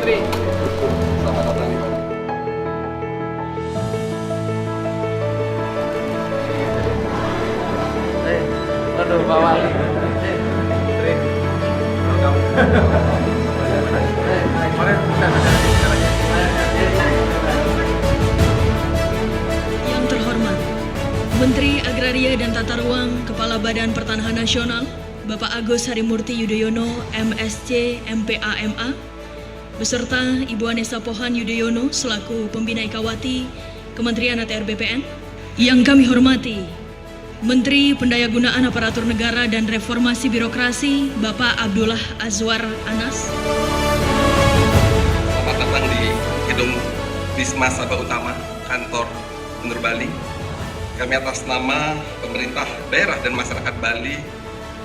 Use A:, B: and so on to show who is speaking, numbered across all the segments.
A: Menteri. Selamat datang di Bali.
B: Waduh, Pak Wali. Menteri.
C: Yang terhormat, Menteri Agraria dan Tata Ruang, Kepala Badan Pertanahan Nasional, Bapak Agus Harimurti Yudhoyono, MSc, MPA, MA, beserta Ibu Anessa Pohan Yudhoyono selaku Pembina Ikawati Kementerian ATR BPN. Yang kami hormati, Menteri Pendayagunaan Aparatur Negara dan Reformasi Birokrasi, Bapak Abdullah Azwar Anas.
D: Selamat datang di gedung Wisma Sabah Utama, kantor Gubernur Bali. Kami atas nama pemerintah daerah dan masyarakat Bali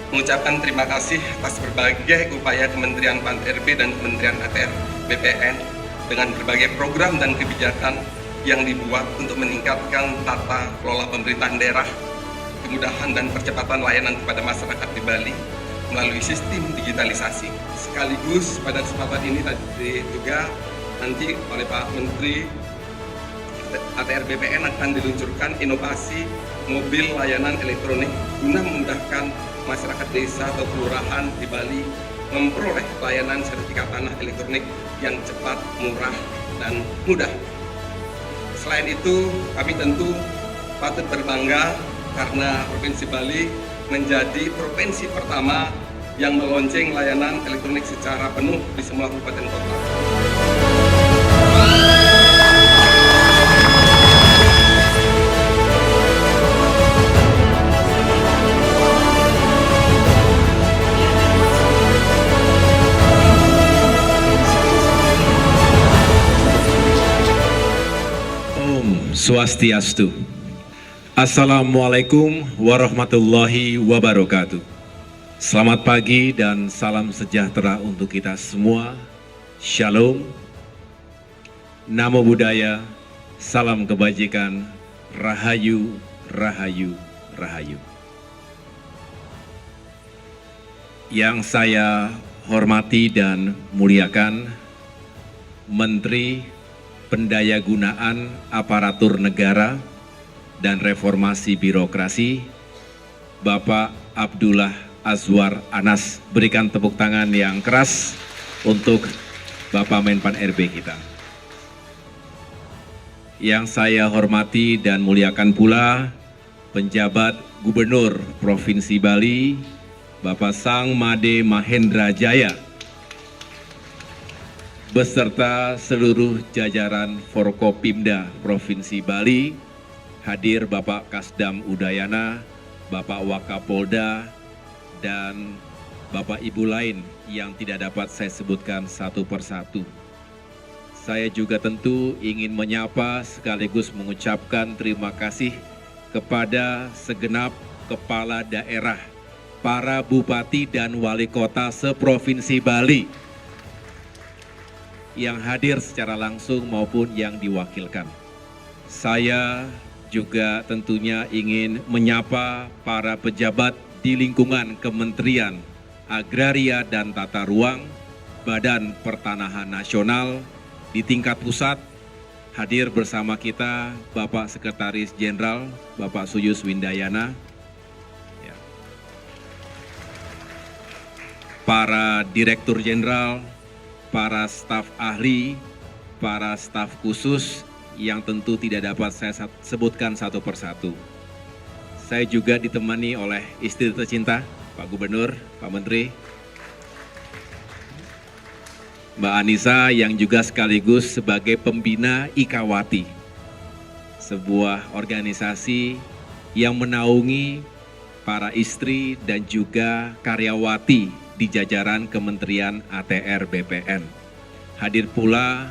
D: mengucapkan terima kasih atas berbagai upaya Kementerian PAN-RB dan Kementerian ATR BPN dengan berbagai program dan kebijakan yang dibuat untuk meningkatkan tata kelola pemerintahan daerah, kemudahan dan percepatan layanan kepada masyarakat di Bali melalui sistem digitalisasi. Sekaligus pada kesempatan ini tadi juga nanti oleh Pak Menteri ATR BPN akan diluncurkan inovasi mobil layanan elektronik guna memudahkan masyarakat desa atau kelurahan di Bali memperoleh layanan sertifikat tanah elektronik yang cepat, murah, dan mudah. Selain itu, kami tentu patut berbangga karena Provinsi Bali menjadi provinsi pertama yang melonceng layanan elektronik secara penuh di semua kabupaten kota.
E: Om Swastiastu. Assalamualaikum warahmatullahi wabarakatuh. Selamat pagi dan salam sejahtera untuk kita semua. Shalom, Namo Buddhaya, salam kebajikan, Rahayu, Rahayu, Rahayu. Yang saya hormati dan muliakan Menteri Pendayagunaan Aparatur Negara dan Reformasi Birokrasi, Bapak Abdullah Azwar Anas. Berikan tepuk tangan yang keras untuk Bapak Menpan RB kita. Yang saya hormati dan muliakan pula penjabat Gubernur Provinsi Bali, Bapak Sang Made Mahendra Jaya, beserta seluruh jajaran Forkopimda Provinsi Bali, hadir Bapak Kasdam Udayana, Bapak Wakapolda, dan Bapak Ibu lain yang tidak dapat saya sebutkan satu persatu. Saya juga tentu ingin menyapa sekaligus mengucapkan terima kasih kepada segenap kepala daerah, para bupati dan wali kota seprovinsi Bali yang hadir secara langsung maupun yang diwakilkan. Saya juga tentunya ingin menyapa para pejabat di lingkungan Kementerian Agraria dan Tata Ruang, Badan Pertanahan Nasional di tingkat pusat. Hadir bersama kita Bapak Sekretaris Jenderal, Bapak Suyus Windayana, para Direktur Jenderal, para staf ahli, para staf khusus yang tentu tidak dapat saya sebutkan satu persatu. Saya juga ditemani oleh istri tercinta, Pak Gubernur, Pak Menteri, Mbak Anissa yang juga sekaligus sebagai pembina Ikawati, sebuah organisasi yang menaungi para istri dan juga karyawati di jajaran Kementerian ATR BPN. Hadir pula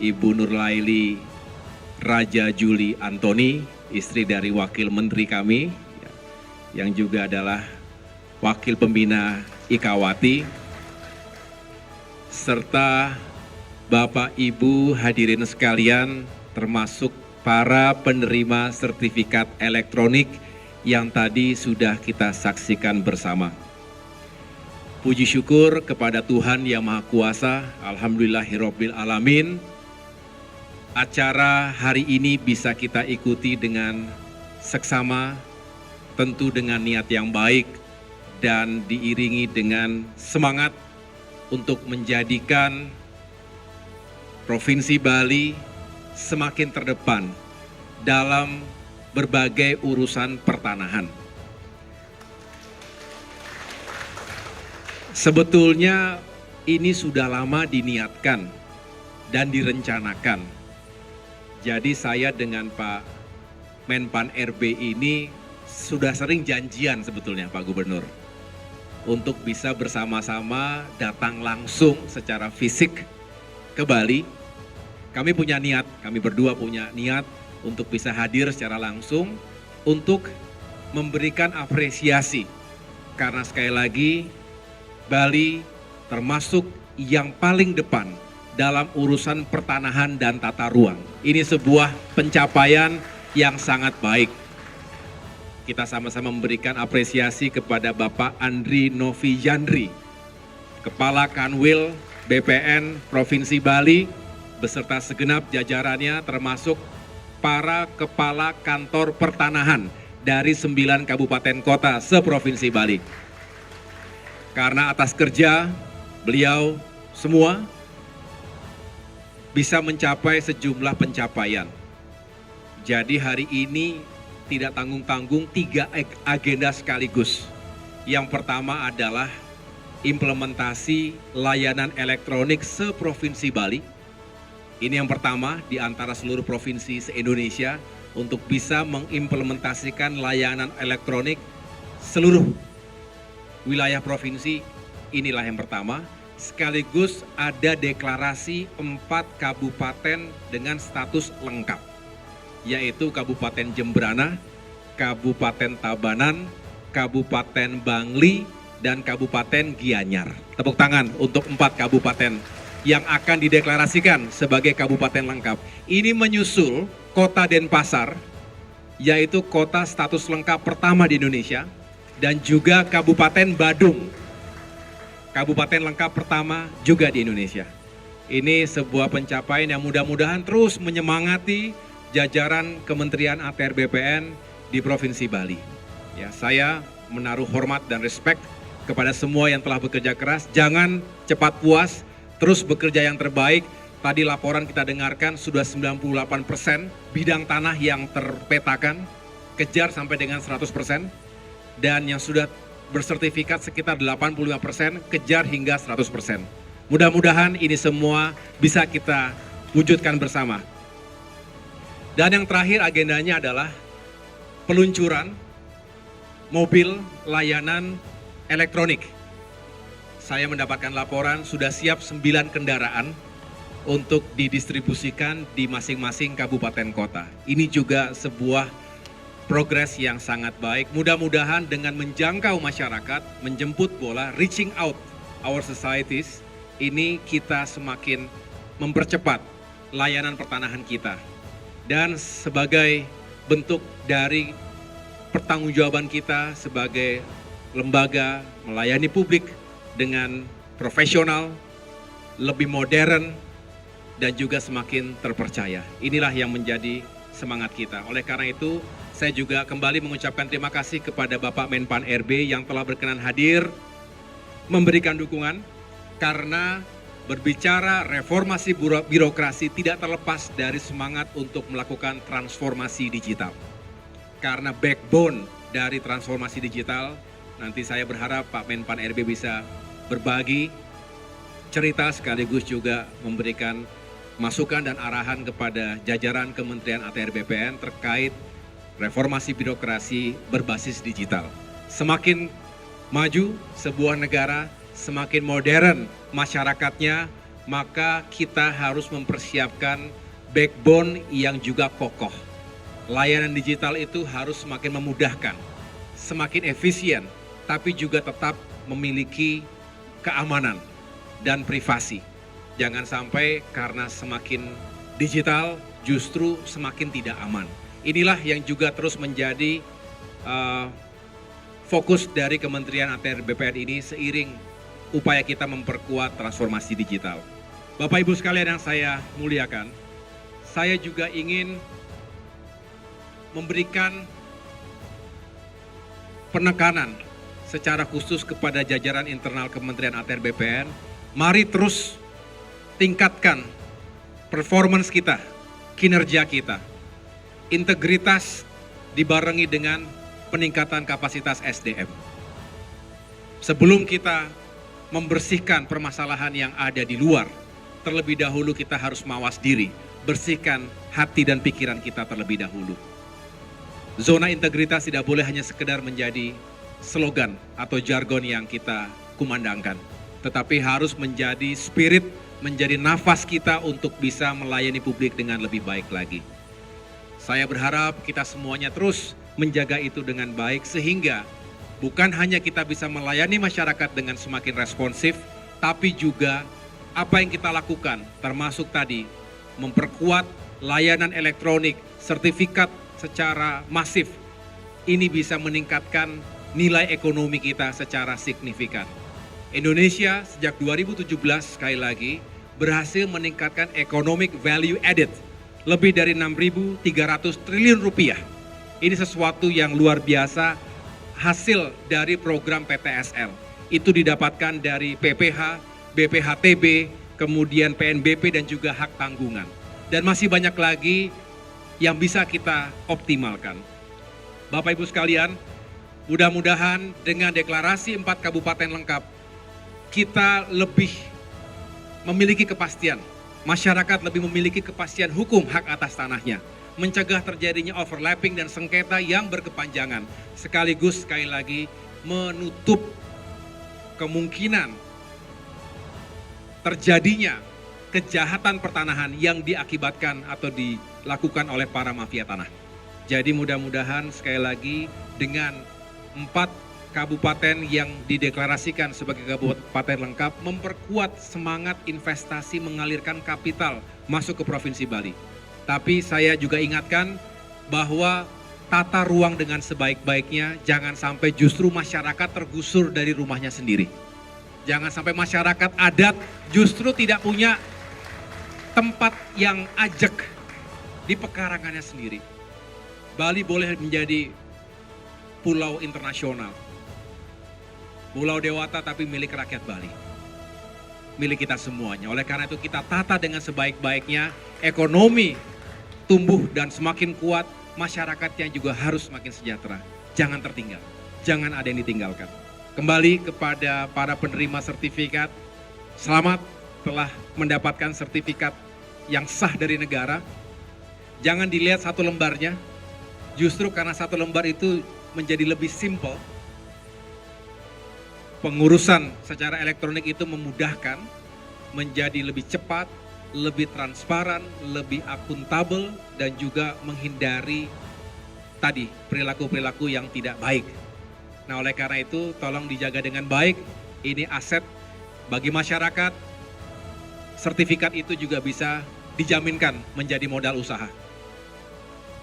E: Ibu Nurlaili Raja Juli Antoni, istri dari Wakil Menteri kami, yang juga adalah Wakil Pembina Ikawati, serta Bapak Ibu hadirin sekalian, termasuk para penerima sertifikat elektronik yang tadi sudah kita saksikan bersama. Puji syukur kepada Tuhan Yang Maha Kuasa, Alhamdulillahirabbil alamin. Acara hari ini bisa kita ikuti dengan seksama, tentu dengan niat yang baik dan diiringi dengan semangat untuk menjadikan Provinsi Bali semakin terdepan dalam berbagai urusan pertanahan. Sebetulnya ini sudah lama diniatkan dan direncanakan. Jadi saya dengan Pak Menpan RB ini sudah sering janjian sebetulnya Pak Gubernur untuk bisa bersama-sama datang langsung secara fisik ke Bali. Kami punya niat, kami berdua punya niat untuk bisa hadir secara langsung untuk memberikan apresiasi. Karena sekali lagi Bali termasuk yang paling depan dalam urusan pertanahan dan tata ruang. Ini sebuah pencapaian yang sangat baik. Kita sama-sama memberikan apresiasi kepada Bapak Andri Novijandri, Kepala Kanwil BPN Provinsi Bali, beserta segenap jajarannya termasuk para Kepala Kantor Pertanahan dari 9 kabupaten kota se-Provinsi Bali. Karena atas kerja beliau semua bisa mencapai sejumlah pencapaian. Jadi hari ini tidak tanggung-tanggung 3 agenda sekaligus. Yang pertama adalah implementasi layanan elektronik se-Provinsi Bali. Ini yang pertama di antara seluruh provinsi se-Indonesia untuk bisa mengimplementasikan layanan elektronik seluruh wilayah provinsi. Inilah yang pertama. Sekaligus ada deklarasi 4 kabupaten dengan status lengkap, yaitu Kabupaten Jembrana, Kabupaten Tabanan, Kabupaten Bangli, dan Kabupaten Gianyar. Tepuk tangan untuk 4 kabupaten yang akan dideklarasikan sebagai kabupaten lengkap. Ini menyusul Kota Denpasar, yaitu kota status lengkap pertama di Indonesia, dan juga Kabupaten Badung, kabupaten lengkap pertama juga di Indonesia. Ini sebuah pencapaian yang mudah-mudahan terus menyemangati jajaran Kementerian ATR BPN di Provinsi Bali. Ya, saya menaruh hormat dan respect kepada semua yang telah bekerja keras. Jangan cepat puas, terus bekerja yang terbaik. Tadi laporan kita dengarkan sudah 98% bidang tanah yang terpetakan, kejar sampai dengan 100%. Dan yang sudah bersertifikat sekitar 85%, kejar hingga 100%. Mudah-mudahan ini semua bisa kita wujudkan bersama. Dan yang terakhir agendanya adalah peluncuran mobil layanan elektronik. Saya mendapatkan laporan sudah siap 9 kendaraan untuk didistribusikan di masing-masing kabupaten kota. Ini juga sebuah progres yang sangat baik. Mudah-mudahan dengan menjangkau masyarakat, menjemput bola, reaching out our societies, ini kita semakin mempercepat layanan pertanahan kita. Dan sebagai bentuk dari pertanggungjawaban kita sebagai lembaga melayani publik dengan profesional, lebih modern, dan juga semakin terpercaya. Inilah yang menjadi semangat kita. Oleh karena itu, saya juga kembali mengucapkan terima kasih kepada Bapak Menpan RB yang telah berkenan hadir memberikan dukungan, karena berbicara reformasi birokrasi tidak terlepas dari semangat untuk melakukan transformasi digital. Karena backbone dari transformasi digital, nanti saya berharap Pak Menpan RB bisa berbagi cerita sekaligus juga memberikan masukan dan arahan kepada jajaran Kementerian ATR BPN terkait reformasi birokrasi berbasis digital. Semakin maju sebuah negara, semakin modern masyarakatnya, maka kita harus mempersiapkan backbone yang juga kokoh. Layanan digital itu harus semakin memudahkan, semakin efisien, tapi juga tetap memiliki keamanan dan privasi. Jangan sampai karena semakin digital justru semakin tidak aman. Inilah yang juga terus menjadi fokus dari Kementerian ATR BPN ini seiring upaya kita memperkuat transformasi digital. Bapak Ibu sekalian yang saya muliakan, saya juga ingin memberikan penekanan secara khusus kepada jajaran internal Kementerian ATR BPN. Mari terus tingkatkan performance kita, kinerja kita. Integritas dibarengi dengan peningkatan kapasitas SDM. Sebelum kita membersihkan permasalahan yang ada di luar, terlebih dahulu kita harus mawas diri, bersihkan hati dan pikiran kita terlebih dahulu. Zona integritas tidak boleh hanya sekedar menjadi slogan atau jargon yang kita kumandangkan, tetapi harus menjadi spirit, menjadi nafas kita untuk bisa melayani publik dengan lebih baik lagi. Saya berharap kita semuanya terus menjaga itu dengan baik sehingga bukan hanya kita bisa melayani masyarakat dengan semakin responsif, tapi juga apa yang kita lakukan termasuk tadi memperkuat layanan elektronik, sertifikat secara masif. Ini bisa meningkatkan nilai ekonomi kita secara signifikan. Indonesia sejak 2017 sekali lagi berhasil meningkatkan economic value added lebih dari 6.300 triliun rupiah. Ini sesuatu yang luar biasa hasil dari program PTSL. Itu didapatkan dari PPH, BPHTB, kemudian PNBP dan juga hak tanggungan. Dan masih banyak lagi yang bisa kita optimalkan. Bapak Ibu sekalian, mudah-mudahan dengan deklarasi 4 kabupaten lengkap, kita lebih memiliki kepastian. Masyarakat lebih memiliki kepastian hukum hak atas tanahnya. Mencegah terjadinya overlapping dan sengketa yang berkepanjangan. Sekaligus sekali lagi menutup kemungkinan terjadinya kejahatan pertanahan yang diakibatkan atau dilakukan oleh para mafia tanah. Jadi mudah-mudahan sekali lagi dengan 4 kabupaten yang dideklarasikan sebagai kabupaten lengkap memperkuat semangat investasi mengalirkan kapital masuk ke Provinsi Bali. Tapi saya juga ingatkan bahwa tata ruang dengan sebaik-baiknya, jangan sampai justru masyarakat tergusur dari rumahnya sendiri. Jangan sampai masyarakat adat justru tidak punya tempat yang ajak di pekarangannya sendiri. Bali boleh menjadi pulau internasional. Pulau Dewata tapi milik rakyat Bali. Milik kita semuanya. Oleh karena itu kita tata dengan sebaik-baiknya, ekonomi tumbuh dan semakin kuat, masyarakatnya juga harus semakin sejahtera. Jangan tertinggal, jangan ada yang ditinggalkan. Kembali kepada para penerima sertifikat, selamat telah mendapatkan sertifikat yang sah dari negara. Jangan dilihat satu lembarnya, justru karena satu lembar itu menjadi lebih simpel. Pengurusan secara elektronik itu memudahkan, menjadi lebih cepat, lebih transparan, lebih akuntabel, dan juga menghindari tadi perilaku-perilaku yang tidak baik. Nah, oleh karena itu tolong dijaga dengan baik, ini aset bagi masyarakat. Sertifikat itu juga bisa dijaminkan menjadi modal usaha.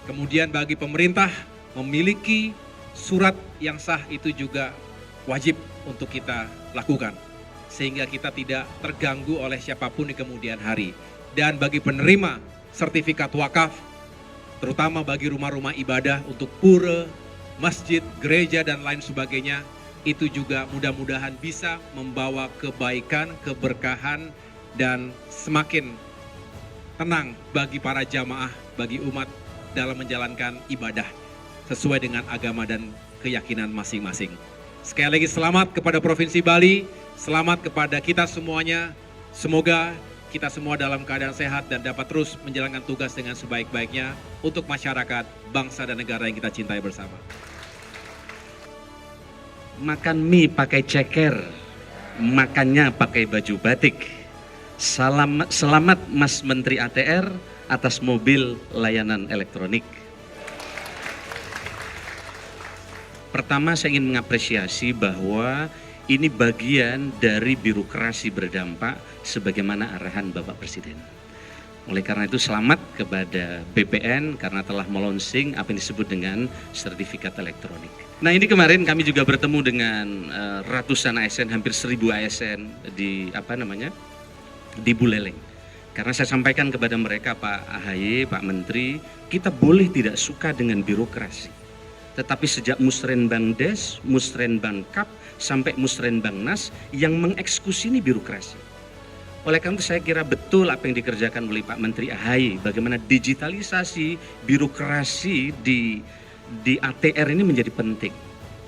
E: Kemudian bagi pemerintah memiliki surat yang sah itu juga wajib untuk kita lakukan. Sehingga kita tidak terganggu oleh siapapun di kemudian hari. Dan bagi penerima sertifikat wakaf, terutama bagi rumah-rumah ibadah untuk pura, masjid, gereja, dan lain sebagainya, itu juga mudah-mudahan bisa membawa kebaikan, keberkahan, dan semakin tenang bagi para jamaah, bagi umat dalam menjalankan ibadah sesuai dengan agama dan keyakinan masing-masing. Sekali lagi selamat kepada Provinsi Bali, selamat kepada kita semuanya. Semoga kita semua dalam keadaan sehat dan dapat terus menjalankan tugas dengan sebaik-baiknya untuk masyarakat, bangsa, dan negara yang kita cintai bersama.
F: Makan mie pakai ceker, makannya pakai baju batik. Selamat Mas Menteri ATR atas mobil layanan elektronik. Pertama saya ingin mengapresiasi bahwa ini bagian dari birokrasi berdampak sebagaimana arahan Bapak Presiden. Oleh karena itu selamat kepada BPN karena telah melonsing apa yang disebut dengan sertifikat elektronik. Nah ini kemarin kami juga bertemu dengan ratusan ASN, hampir 1000 ASN di Buleleng. Karena saya sampaikan kepada mereka, Pak AHY, Pak Menteri, kita boleh tidak suka dengan birokrasi. Tetapi sejak Musrenbang Des, Musrenbang Kap, sampai Musrenbang Nas yang mengeksekusi ini birokrasi. Oleh karena itu saya kira betul apa yang dikerjakan oleh Pak Menteri AHY, bagaimana digitalisasi birokrasi di ATR ini menjadi penting.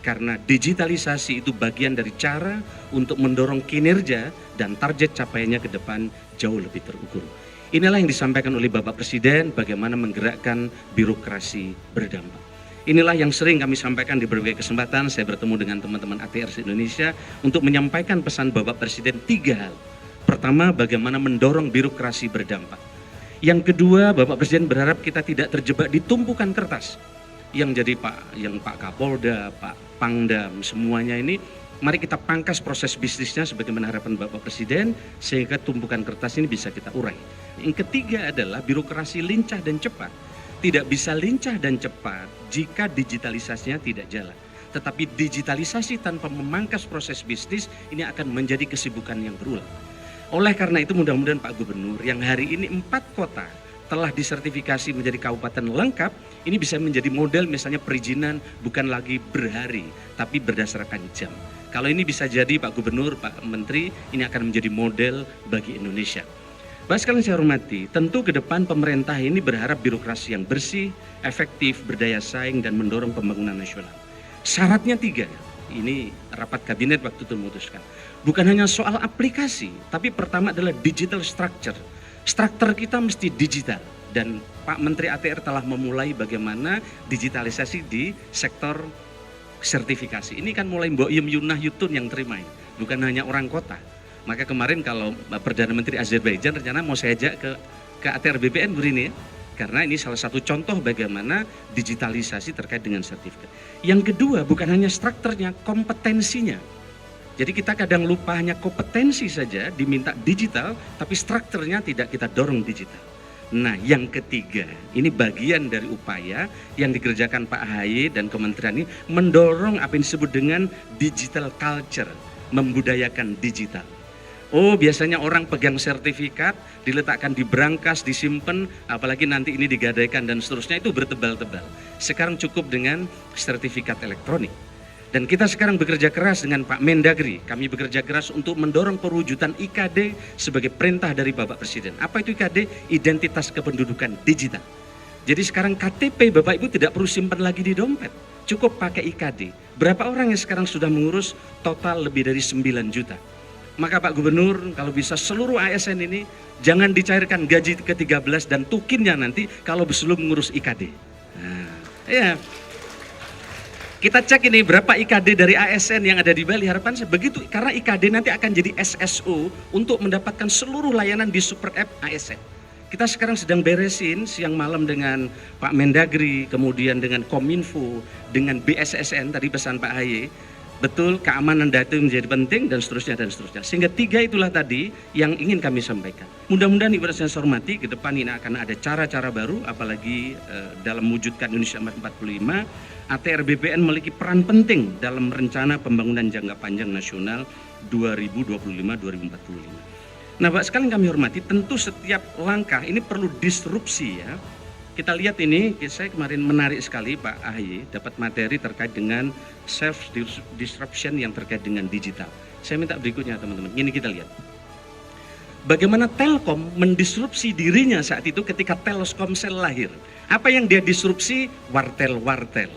F: Karena digitalisasi itu bagian dari cara untuk mendorong kinerja dan target capaiannya ke depan jauh lebih terukur. Inilah yang disampaikan oleh Bapak Presiden, bagaimana menggerakkan birokrasi berdampak. Inilah yang sering kami sampaikan di berbagai kesempatan, saya bertemu dengan teman-teman ATR Indonesia untuk menyampaikan pesan Bapak Presiden 3 hal. Pertama, bagaimana mendorong birokrasi berdampak. Yang kedua, Bapak Presiden berharap kita tidak terjebak di tumpukan kertas. Yang Pak Kapolda, Pak Pangdam, semuanya ini, mari kita pangkas proses bisnisnya sebagaimana harapan Bapak Presiden, sehingga tumpukan kertas ini bisa kita urai. Yang ketiga adalah birokrasi lincah dan cepat. Tidak bisa lincah dan cepat jika digitalisasinya tidak jalan. Tetapi digitalisasi tanpa memangkas proses bisnis, ini akan menjadi kesibukan yang berulang. Oleh karena itu mudah-mudahan Pak Gubernur yang hari ini 4 kota telah disertifikasi menjadi kabupaten lengkap, ini bisa menjadi model misalnya perizinan bukan lagi berhari, tapi berdasarkan jam. Kalau ini bisa jadi Pak Gubernur, Pak Menteri, ini akan menjadi model bagi Indonesia. Bapak sekalian saya hormati, tentu ke depan pemerintah ini berharap birokrasi yang bersih, efektif, berdaya saing, dan mendorong pembangunan nasional. Syaratnya 3, ini rapat kabinet waktu itu memutuskan. Bukan hanya soal aplikasi, tapi pertama adalah digital structure. Struktur kita mesti digital dan Pak Menteri ATR telah memulai bagaimana digitalisasi di sektor sertifikasi. Ini kan mulai Mbok Yum Yunah Yutun yang terima ini, bukan hanya orang kota. Maka kemarin kalau Perdana Menteri Azerbaijan rencana mau saya ajak ke ATR BPN ini ya. Karena ini salah satu contoh bagaimana digitalisasi terkait dengan sertifikat. Yang kedua bukan hanya strukturnya, kompetensinya. Jadi kita kadang lupa hanya kompetensi saja diminta digital, tapi strukturnya tidak kita dorong digital. Nah yang ketiga, ini bagian dari upaya yang dikerjakan Pak AHY dan kementerian ini mendorong apa yang disebut dengan digital culture, membudayakan digital. Oh biasanya orang pegang sertifikat, diletakkan di brankas, disimpan, apalagi nanti ini digadaikan dan seterusnya itu bertebal-tebal. Sekarang cukup dengan sertifikat elektronik. Dan kita sekarang bekerja keras dengan Pak Mendagri, kami bekerja keras untuk mendorong perwujudan IKD sebagai perintah dari Bapak Presiden. Apa itu IKD? Identitas kependudukan digital. Jadi sekarang KTP Bapak Ibu tidak perlu simpan lagi di dompet, cukup pakai IKD. Berapa orang yang sekarang sudah mengurus? Total lebih dari 9 juta. Maka Pak Gubernur kalau bisa seluruh ASN ini jangan dicairkan gaji ke-13 dan tukinnya nanti kalau belum mengurus IKD. Nah, ya. Kita cek ini berapa IKD dari ASN yang ada di Bali, harapan saya begitu karena IKD nanti akan jadi SSO untuk mendapatkan seluruh layanan di super app ASN. Kita sekarang sedang beresin siang malam dengan Pak Mendagri, kemudian dengan Kominfo, dengan BSSN, tadi pesan Pak AHY. Betul, keamanan data menjadi penting dan seterusnya dan seterusnya. Sehingga 3 itulah tadi yang ingin kami sampaikan. Mudah-mudahan Ibu saya hormati, ke depan ini akan ada cara-cara baru, apalagi dalam mewujudkan Indonesia 45, ATR BPN memiliki peran penting dalam rencana pembangunan jangka panjang nasional 2025-2045. Nah, Pak sekalian kami hormati, tentu setiap langkah ini perlu disrupsi ya. Kita lihat ini, saya kemarin menarik sekali Pak AHY dapat materi terkait dengan self disruption yang terkait dengan digital. Saya minta berikutnya teman-teman, ini kita lihat. Bagaimana Telkom mendisrupsi dirinya saat itu ketika Telkomsel lahir. Apa yang dia disrupsi? Wartel-wartel.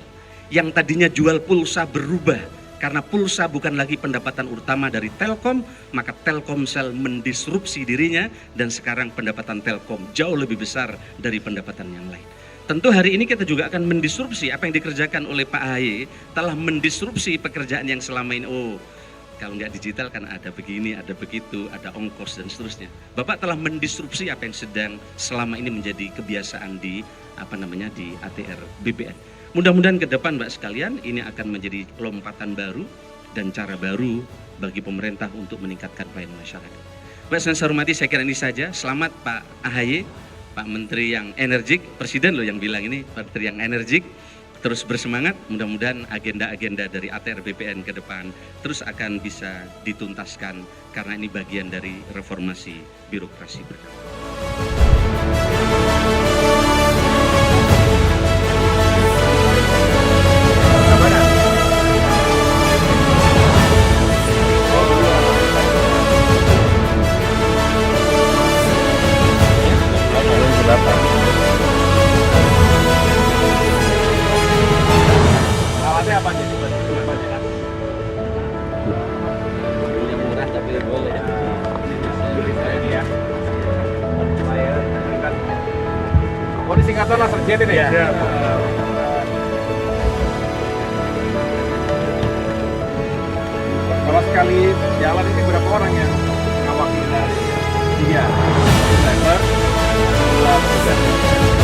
F: Yang tadinya jual pulsa berubah. Karena pulsa bukan lagi pendapatan utama dari Telkom, maka Telkomsel mendisrupsi dirinya dan sekarang pendapatan Telkom jauh lebih besar dari pendapatan yang lain. Tentu hari ini kita juga akan mendisrupsi apa yang dikerjakan oleh Pak AHY, telah mendisrupsi pekerjaan yang selama ini. Oh, kalau nggak digital kan ada begini, ada begitu, ada ongkos dan seterusnya. Bapak telah mendisrupsi apa yang sedang selama ini menjadi kebiasaan di di ATR BPN. Mudah-mudahan ke depan Mbak sekalian ini akan menjadi lompatan baru dan cara baru bagi pemerintah untuk meningkatkan pelayanan masyarakat. Mbak saya hormati, saya kira ini saja. Selamat Pak AHY Pak Menteri yang energik, Presiden loh yang bilang ini, Menteri yang energik, terus bersemangat, mudah-mudahan agenda-agenda dari ATR BPN ke depan terus akan bisa dituntaskan karena ini bagian dari reformasi birokrasi bersama.
B: Alatnya apa aja? Yang murah tapi boleh ya. Ini ya. Oh, ini singkatan lah Serjet ini ya? Kalau sekali jalan ini berapa orang yang ngawaki dari? 3 driver, 2 petugas.